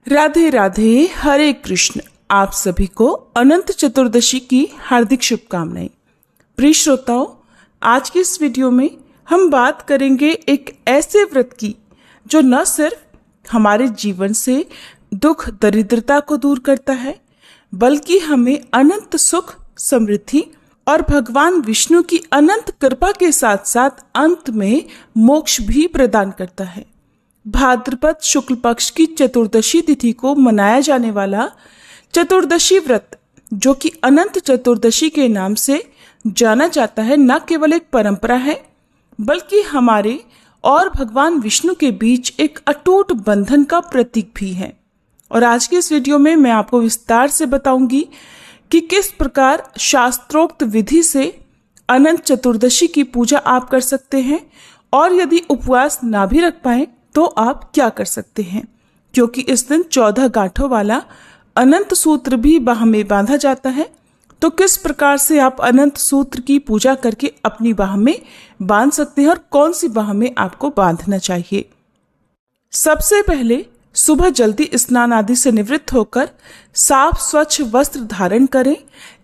राधे राधे, हरे कृष्ण। आप सभी को अनंत चतुर्दशी की हार्दिक शुभकामनाएं। प्रिय श्रोताओं, आज की इस वीडियो में हम बात करेंगे एक ऐसे व्रत की जो न सिर्फ हमारे जीवन से दुख दरिद्रता को दूर करता है, बल्कि हमें अनंत सुख, समृद्धि और भगवान विष्णु की अनंत कृपा के साथ साथ अंत में मोक्ष भी प्रदान करता है। भाद्रपद शुक्ल पक्ष की चतुर्दशी तिथि को मनाया जाने वाला चतुर्दशी व्रत, जो कि अनंत चतुर्दशी के नाम से जाना जाता है, न केवल एक परंपरा है बल्कि हमारे और भगवान विष्णु के बीच एक अटूट बंधन का प्रतीक भी है। और आज के इस वीडियो में मैं आपको विस्तार से बताऊंगी कि किस प्रकार शास्त्रोक्त विधि से अनंत चतुर्दशी की पूजा आप कर सकते हैं, और यदि उपवास ना भी रख पाए तो आप क्या कर सकते हैं, क्योंकि इस दिन 14 गांठों वाला अनंत सूत्र भी बाह में बांधा जाता है। तो किस प्रकार से आप अनंत सूत्र की पूजा करके अपनी बाह में बांध सकते हैं और कौन सी बाह में आपको बांधना चाहिए। सबसे पहले सुबह जल्दी स्नान आदि से निवृत्त होकर साफ स्वच्छ वस्त्र धारण करें।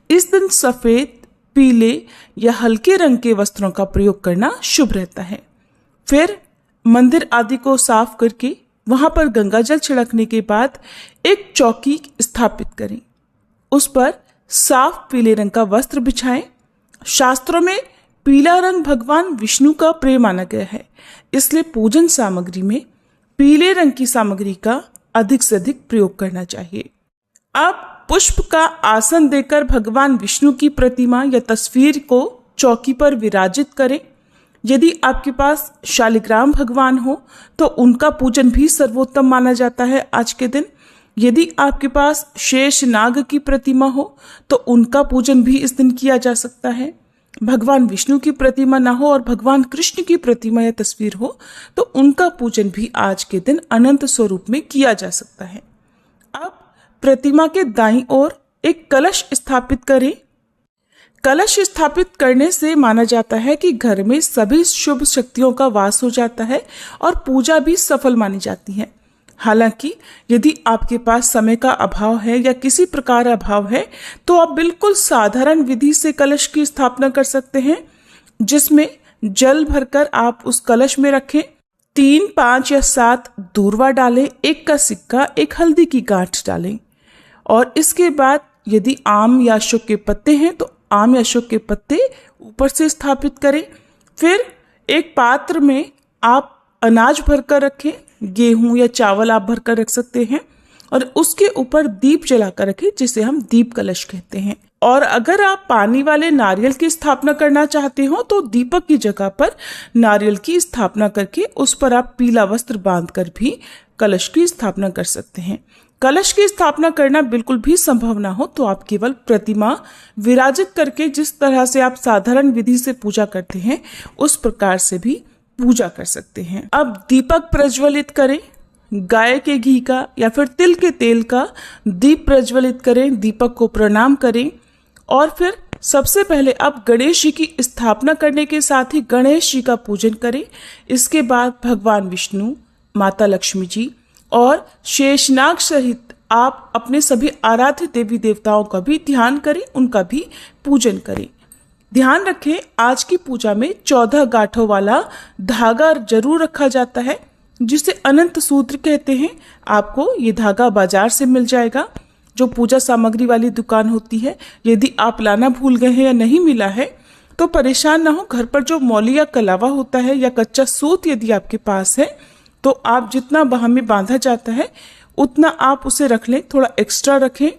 इस दिन सफेद, पीले या हल्के रंग के वस्त्रों का प्रयोग करना शुभ रहता है। फिर मंदिर आदि को साफ करके वहां पर गंगा जल छिड़कने के बाद एक चौकी स्थापित करें। उस पर साफ पीले रंग का वस्त्र बिछाएं। शास्त्रों में पीला रंग भगवान विष्णु का प्रिय माना गया है, इसलिए पूजन सामग्री में पीले रंग की सामग्री का अधिक से अधिक प्रयोग करना चाहिए। अब पुष्प का आसन देकर भगवान विष्णु की प्रतिमा या तस्वीर को चौकी पर विराजित करें। यदि आपके पास शालिग्राम भगवान हो तो उनका पूजन भी सर्वोत्तम माना जाता है आज के दिन। यदि आपके पास शेष नाग की प्रतिमा हो तो उनका पूजन भी इस दिन किया जा सकता है। भगवान विष्णु की प्रतिमा ना हो और भगवान कृष्ण की प्रतिमा या तस्वीर हो तो उनका पूजन भी आज के दिन अनंत स्वरूप में किया जा सकता है। अब प्रतिमा के दाईं ओर एक कलश स्थापित करें। कलश स्थापित करने से माना जाता है कि घर में सभी शुभ शक्तियों का वास हो जाता है और पूजा भी सफल मानी जाती है। हालांकि यदि आपके पास समय का अभाव है या किसी प्रकार अभाव है तो आप बिल्कुल साधारण विधि से कलश की स्थापना कर सकते हैं, जिसमें जल भरकर आप उस कलश में रखें। 3, 5 या 7 दूर्वा डालें, 1 का सिक्का, 1 हल्दी की गांठ डालें। और इसके बाद यदि आम या अशोक के पत्ते हैं तो आम या अशोक के पत्ते ऊपर से स्थापित करें। फिर एक पात्र में आप अनाज भरकर रखें, गेहूं या चावल आप भरकर रख सकते हैं, और उसके ऊपर दीप जलाकर रखें, जिसे हम दीप कलश कहते हैं। और अगर आप पानी वाले नारियल की स्थापना करना चाहते हो तो दीपक की जगह पर नारियल की स्थापना करके उस पर आप पीला वस्त्र बांधकर भी कलश की स्थापना कर सकते हैं। कलश की स्थापना करना बिल्कुल भी संभव ना हो तो आप केवल प्रतिमा विराजित करके जिस तरह से आप साधारण विधि से पूजा करते हैं उस प्रकार से भी पूजा कर सकते हैं। अब दीपक प्रज्वलित करें। गाय के घी का या फिर तिल के तेल का दीप प्रज्वलित करें, दीपक को प्रणाम करें। और फिर सबसे पहले आप गणेश जी की स्थापना करने के साथ ही गणेश जी का पूजन करें। इसके बाद भगवान विष्णु, माता लक्ष्मी जी और शेषनाग सहित आप अपने सभी आराध्य देवी देवताओं का भी ध्यान करें, उनका भी पूजन करें। ध्यान रखें, आज की पूजा में 14 गांठों वाला धागा जरूर रखा जाता है, जिसे अनंत सूत्र कहते हैं। आपको ये धागा बाजार से मिल जाएगा, जो पूजा सामग्री वाली दुकान होती है। यदि आप लाना भूल गए हैं या नहीं मिला है तो परेशान ना हो। घर पर जो मौली या कलावा होता है या कच्चा सूत यदि आपके पास है तो आप जितना बाह में बांधा जाता है उतना आप उसे रख लें, थोड़ा एक्स्ट्रा रखें,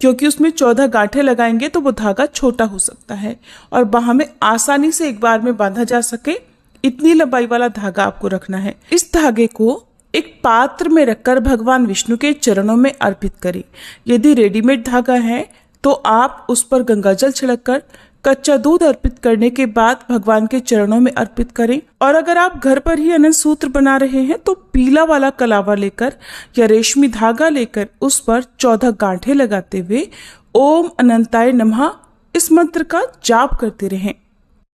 क्योंकि उसमें 14 गांठें लगाएंगे तो वो धागा छोटा हो सकता है और बाह में आसानी से एक बार में बांधा जा सके, इतनी लंबाई वाला धागा आपको रखना है। इस धागे को एक पात्र में रखकर भगवान विष्णु के चरणों में अर्पित करें। यदि रेडीमेड धागा है तो आप उस पर गंगा जल छिड़ककर कच्चा दूध अर्पित करने के बाद भगवान के चरणों में अर्पित करें। और अगर आप घर पर ही अनंत सूत्र बना रहे हैं तो पीला वाला कलावा लेकर या रेशमी धागा लेकर उस पर 14 गांठें लगाते हुए ओम अनंताय नमः इस मंत्र का जाप करते रहें।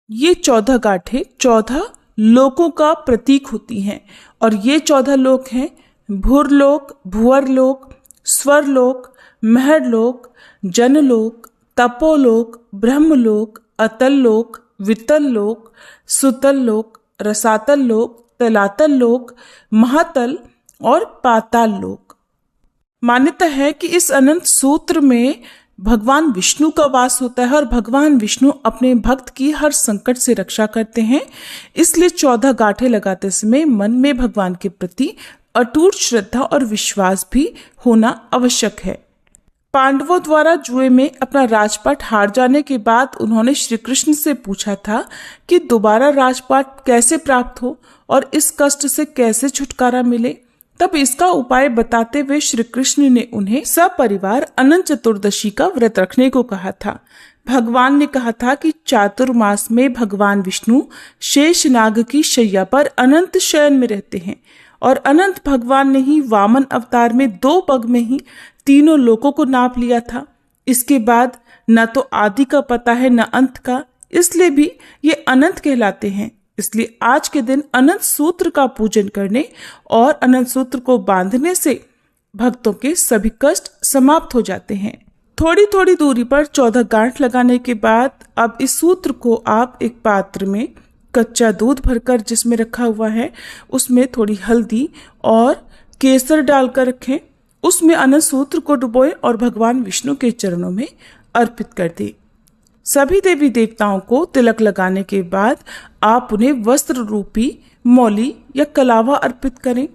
ये 14 गांठें 14 लोकों का प्रतीक होती हैं और ये 14 लोक हैं भूरलोक, भुवरलोक, स्वरलोक, महरलोक, जनलोक, तपोलोक, ब्रह्मलोक, अतललोक, वितललोक, सुतललोक, रसातललोक, तलातललोक, महातल और पाताल लोक। मान्यता है कि इस अनंत सूत्र में भगवान विष्णु का वास होता है और भगवान विष्णु अपने भक्त की हर संकट से रक्षा करते हैं। इसलिए 14 गांठें लगाते समय मन में भगवान के प्रति अटूट श्रद्धा और विश्वास भी होना आवश्यक है। पांडवों द्वारा जुए में अपना राजपाट हार जाने के बाद उन्होंने श्री कृष्ण से पूछा था कि दोबारा राजपाट कैसे प्राप्त हो और इस कष्ट से कैसे छुटकारा मिले। तब इसका उपाय बताते हुए श्री कृष्ण ने उन्हें सपरिवार अनंत चतुर्दशी का व्रत रखने को कहा था। भगवान ने कहा था कि चातुर्मास में भगवान विष्णु शेषनाग की शैया पर अनंत शयन में रहते हैं और अनंत भगवान ने ही वामन अवतार में 2 पग में ही तीनों लोकों को नाप लिया था। इसके बाद न तो आदि का पता है न अंत का, इसलिए भी ये अनंत कहलाते हैं। इसलिए आज के दिन अनंत सूत्र का पूजन करने और अनंत सूत्र को बांधने से भक्तों के सभी कष्ट समाप्त हो जाते हैं। थोड़ी थोड़ी दूरी पर 14 गांठ लगाने के बाद अब इस सूत्र को आप एक पात्र में कच्चा दूध भरकर जिसमें रखा हुआ है उसमें थोड़ी हल्दी और केसर डालकर रखें। उसमें अनंत सूत्र को डुबोएं और भगवान विष्णु के चरणों में अर्पित कर दें। सभी देवी देवताओं को तिलक लगाने के बाद आप उन्हें वस्त्र रूपी मौली या कलावा अर्पित करें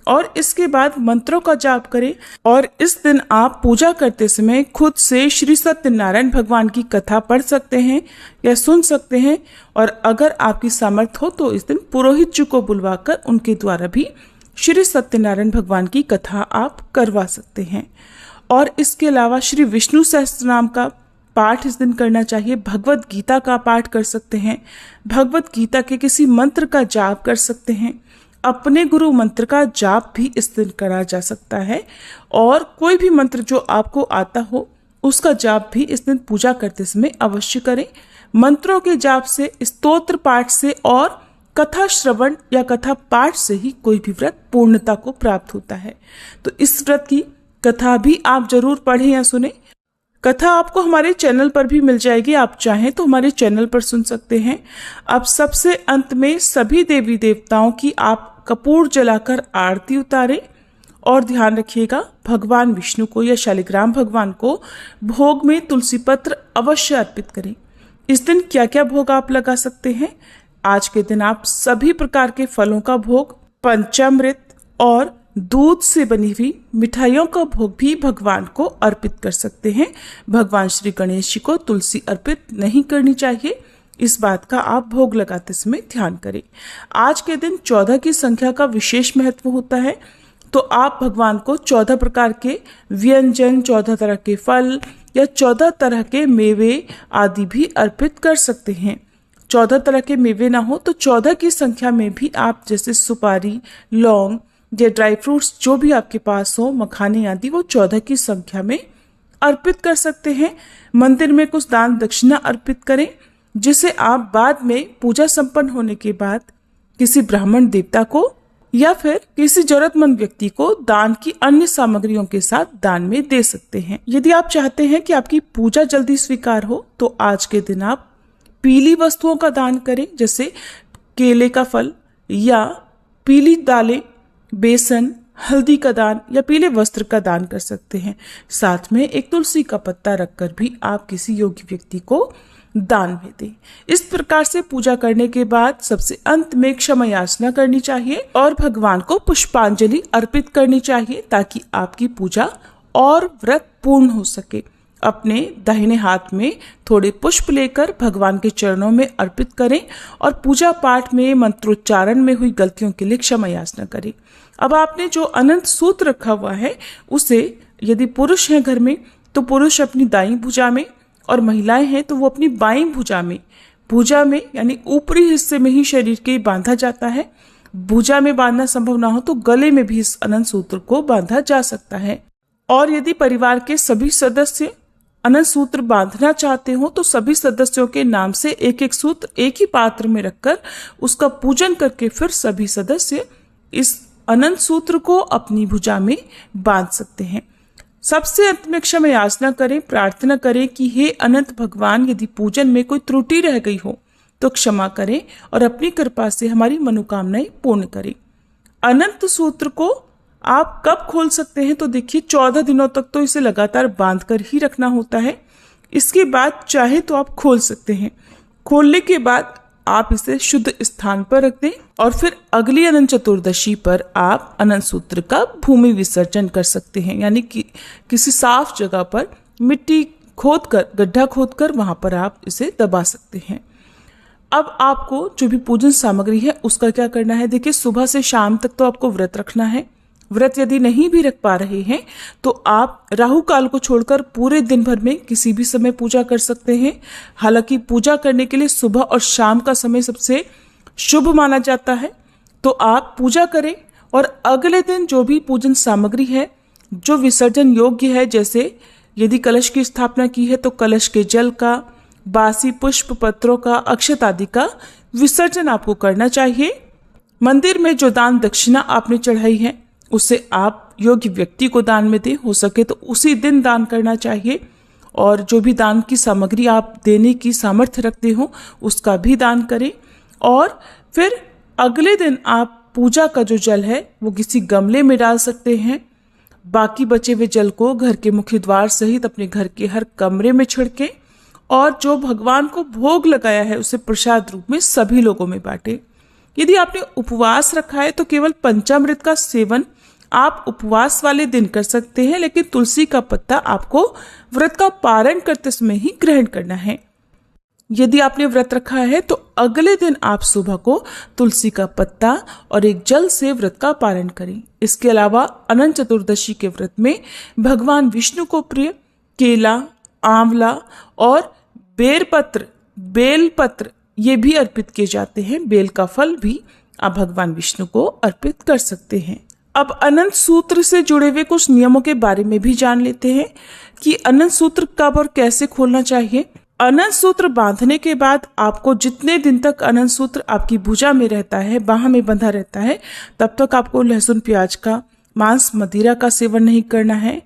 और इसके बाद मंत्रों का जाप करें। और इस दिन आप पूजा करते समय खुद से श्री सत्यनारायण भगवान की कथा पढ़ सकते हैं या सुन सकते हैं। और अगर आपकी सामर्थ्य हो तो इस दिन पुरोहित जी को बुलवाकर उनके द्वारा भी श्री सत्यनारायण भगवान की कथा आप करवा सकते हैं। और इसके अलावा श्री विष्णु सहस्त्रनाम का पाठ इस दिन करना चाहिए। भगवत गीता का पाठ कर सकते हैं, भगवत गीता के किसी मंत्र का जाप कर सकते हैं, अपने गुरु मंत्र का जाप भी इस दिन करा जा सकता है। और कोई भी मंत्र जो आपको आता हो उसका जाप भी इस दिन पूजा करते समय अवश्य करें। मंत्रों के जाप से, स्तोत्र पाठ से और कथा श्रवण या कथा पाठ से ही कोई भी व्रत पूर्णता को प्राप्त होता है। तो इस व्रत की कथा भी आप जरूर पढ़ें या सुने। कथा आपको हमारे चैनल पर भी मिल जाएगी, आप चाहें तो हमारे चैनल पर सुन सकते हैं। अब सबसे अंत में सभी देवी देवताओं की आप कपूर जलाकर आरती उतारें और ध्यान रखिएगा भगवान विष्णु को या शालिग्राम भगवान को भोग में तुलसी पत्र अवश्य अर्पित करें। इस दिन क्या क्या भोग आप लगा सकते हैं? आज के दिन आप सभी प्रकार के फलों का भोग, पंचामृत और दूध से बनी हुई मिठाइयों का भोग भी भगवान को अर्पित कर सकते हैं। भगवान श्री गणेश जी को तुलसी अर्पित नहीं करनी चाहिए, इस बात का आप भोग लगाते समय ध्यान करें। आज के दिन 14 की संख्या का विशेष महत्व होता है, तो आप भगवान को 14 प्रकार के व्यंजन, 14 तरह के फल या 14 तरह के मेवे आदि भी अर्पित कर सकते हैं। 14 तरह के मेवे ना हो तो 14 की संख्या में भी आप जैसे सुपारी, लौंग या ड्राई फ्रूट्स जो भी आपके पास हो, मखाने आदि, वो 14 की संख्या में अर्पित कर सकते हैं। मंदिर में कुछ दान दक्षिणा अर्पित करें जिसे आप बाद में पूजा संपन्न होने के बाद किसी ब्राह्मण देवता को या फिर किसी जरूरतमंद व्यक्ति को दान की अन्य सामग्रियों के साथ दान में दे सकते हैं। यदि आप चाहते हैं कि आपकी पूजा जल्दी स्वीकार हो तो आज के दिन आप पीली वस्तुओं का दान करें, जैसे केले का फल या पीली दालें, बेसन, हल्दी का दान या पीले वस्त्र का दान कर सकते हैं। साथ में एक तुलसी का पत्ता रखकर भी आप किसी योग्य व्यक्ति को दान में दें। इस प्रकार से पूजा करने के बाद सबसे अंत में क्षमा याचना करनी चाहिए और भगवान को पुष्पांजलि अर्पित करनी चाहिए ताकि आपकी पूजा और व्रत पूर्ण हो सके। अपने दाहिने हाथ में थोड़े पुष्प लेकर भगवान के चरणों में अर्पित करें और पूजा पाठ में मंत्रोच्चारण में हुई गलतियों के लिए क्षमा याचना करें। अब आपने जो अनंत सूत्र रखा हुआ है उसे, यदि पुरुष हैं घर में तो पुरुष अपनी दाईं भुजा में और महिलाएं हैं तो वो अपनी बाईं भुजा में यानी ऊपरी हिस्से में ही शरीर के बांधा जाता है। भुजा में बांधना संभव ना हो तो गले में भी इस अनंत सूत्र को बांधा जा सकता है। और यदि परिवार के सभी सदस्य अनंत सूत्र बांधना चाहते हो तो सभी सदस्यों के नाम से एक एक सूत्र एक ही पात्र में रखकर उसका पूजन करके फिर सभी सदस्य इस अनंत सूत्र को अपनी भुजा में बांध सकते हैं। सबसे अंत में क्षमा याचना करें, प्रार्थना करें कि हे अनंत भगवान, यदि पूजन में कोई त्रुटि रह गई हो तो क्षमा करें और अपनी कृपा से हमारी मनोकामनाएं पूर्ण करें। अनंत सूत्र को आप कब खोल सकते हैं? तो देखिए 14 दिनों तक तो इसे लगातार बांध कर ही रखना होता है। इसके बाद चाहे तो आप खोल सकते हैं। खोलने के बाद आप इसे शुद्ध स्थान पर रख दें और फिर अगली अनंत चतुर्दशी पर आप अनंत सूत्र का भूमि विसर्जन कर सकते हैं, यानी कि किसी साफ जगह पर मिट्टी खोदकर, गड्ढा खोदकर वहां पर आप इसे दबा सकते हैं। अब आपको जो भी पूजन सामग्री है उसका क्या करना है? देखिए, सुबह से शाम तक तो आपको व्रत रखना है। व्रत यदि नहीं भी रख पा रहे हैं तो आप राहु काल को छोड़कर पूरे दिन भर में किसी भी समय पूजा कर सकते हैं। हालांकि पूजा करने के लिए सुबह और शाम का समय सबसे शुभ माना जाता है, तो आप पूजा करें और अगले दिन जो भी पूजन सामग्री है जो विसर्जन योग्य है, जैसे यदि कलश की स्थापना की है तो कलश के जल का, बासी पुष्प पत्रों का, अक्षत आदि का विसर्जन आपको करना चाहिए। मंदिर में जो दान दक्षिणा आपने चढ़ाई है उसे आप योग्य व्यक्ति को दान में दें, हो सके तो उसी दिन दान करना चाहिए। और जो भी दान की सामग्री आप देने की सामर्थ्य रखते हो उसका भी दान करें। और फिर अगले दिन आप पूजा का जो जल है वो किसी गमले में डाल सकते हैं। बाकी बचे हुए जल को घर के मुख्य द्वार सहित अपने घर के हर कमरे में छिड़कें और जो भगवान को भोग लगाया है उसे प्रसाद रूप में सभी लोगों में बांटें। यदि आपने उपवास रखा है तो केवल पंचामृत का सेवन आप उपवास वाले दिन कर सकते हैं, लेकिन तुलसी का पत्ता आपको व्रत का पारण करते समय ही ग्रहण करना है। यदि आपने व्रत रखा है तो अगले दिन आप सुबह को तुलसी का पत्ता और एक जल से व्रत का पारण करें। इसके अलावा अनंत चतुर्दशी के व्रत में भगवान विष्णु को प्रिय केला, आंवला और बेलपत्र ये भी अर्पित किए जाते हैं। बेल का फल भी आप भगवान विष्णु को अर्पित कर सकते हैं। अब अनंत सूत्र से जुड़े हुए कुछ नियमों के बारे में भी जान लेते हैं कि अनंत सूत्र कब और कैसे खोलना चाहिए। अनंत सूत्र बांधने के बाद आपको जितने दिन तक अनंत सूत्र आपकी भुजा में रहता है, बाह में बंधा रहता है, तब तक आपको लहसुन प्याज का, मांस मदिरा का सेवन नहीं करना है।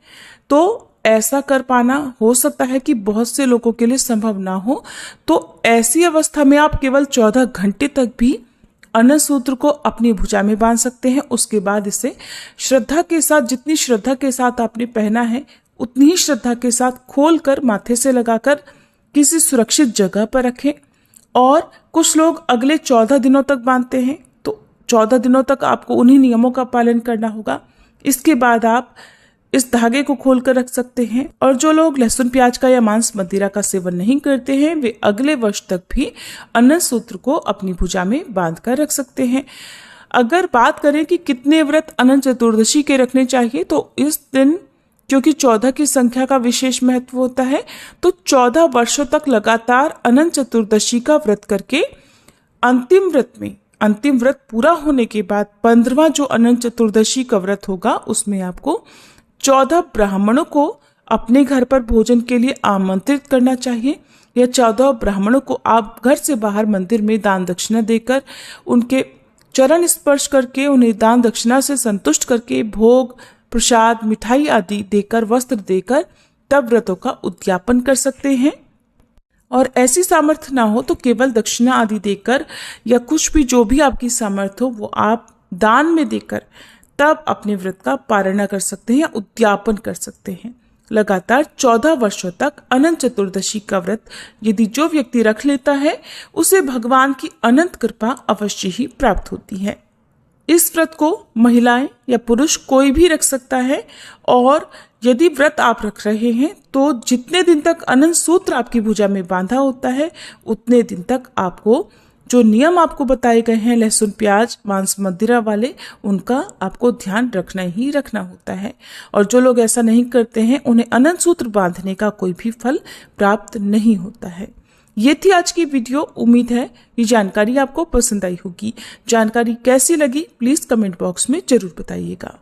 तो ऐसा कर पाना हो सकता है कि बहुत से लोगों के लिए संभव ना हो, तो ऐसी अवस्था में आप केवल 14 घंटे तक भी अनंत सूत्र को अपनी भुजा में बांध सकते हैं। उसके बाद इसे श्रद्धा के साथ, जितनी श्रद्धा के साथ आपने पहना है उतनी ही श्रद्धा के साथ खोलकर माथे से लगाकर किसी सुरक्षित जगह पर रखें। और कुछ लोग अगले 14 दिनों तक बांधते हैं, तो 14 दिनों तक आपको उन्हीं नियमों का पालन करना होगा। इसके बाद आप इस धागे को खोलकर रख सकते हैं। और जो लोग लहसुन प्याज का या मांस मदिरा का सेवन नहीं करते हैं वे अगले वर्ष तक भी अनंत सूत्र को अपनी भुजा में बांध कर रख सकते हैं। अगर बात करें कि कितने व्रत अनंत चतुर्दशी के रखने चाहिए, तो इस दिन क्योंकि 14 की संख्या का विशेष महत्व होता है, तो 14 वर्षों तक लगातार अनंत चतुर्दशी का व्रत करके अंतिम व्रत पूरा होने के बाद 15वां जो अनंत चतुर्दशी का व्रत होगा उसमें आपको 14 ब्राह्मणों को अपने घर पर भोजन के लिए आमंत्रित करना चाहिए। या 14 ब्राह्मणों को आप घर से बाहर मंदिर में दान दक्षिणा देकर, उनके चरण स्पर्श करके, उन्हें दान दक्षिणा से संतुष्ट करके भोग, प्रसाद, मिठाई आदि देकर, वस्त्र देकर तब व्रतों का उद्यापन कर सकते हैं। और ऐसी सामर्थ्य ना हो तो केवल दक्षिणा आदि देकर या कुछ भी जो भी आपकी सामर्थ्य हो वो आप दान में देकर तब अपने व्रत का पारण कर सकते हैं या उद्यापन कर सकते हैं। लगातार 14 वर्षों तक अनंत चतुर्दशी का व्रत यदि जो व्यक्ति रख लेता है उसे भगवान की अनंत कृपा अवश्य ही प्राप्त होती है। इस व्रत को महिलाएं या पुरुष कोई भी रख सकता है। और यदि व्रत आप रख रहे हैं तो जितने दिन तक अनंत सूत्र आपकी भुजा में बांधा होता है उतने दिन तक आपको जो नियम आपको बताए गए हैं लहसुन प्याज मांस मदिरा वाले, उनका आपको ध्यान रखना ही रखना होता है। और जो लोग ऐसा नहीं करते हैं उन्हें अनंत सूत्र बांधने का कोई भी फल प्राप्त नहीं होता है। ये थी आज की वीडियो। उम्मीद है ये जानकारी आपको पसंद आई होगी। जानकारी कैसी लगी प्लीज कमेंट बॉक्स में जरूर बताइएगा।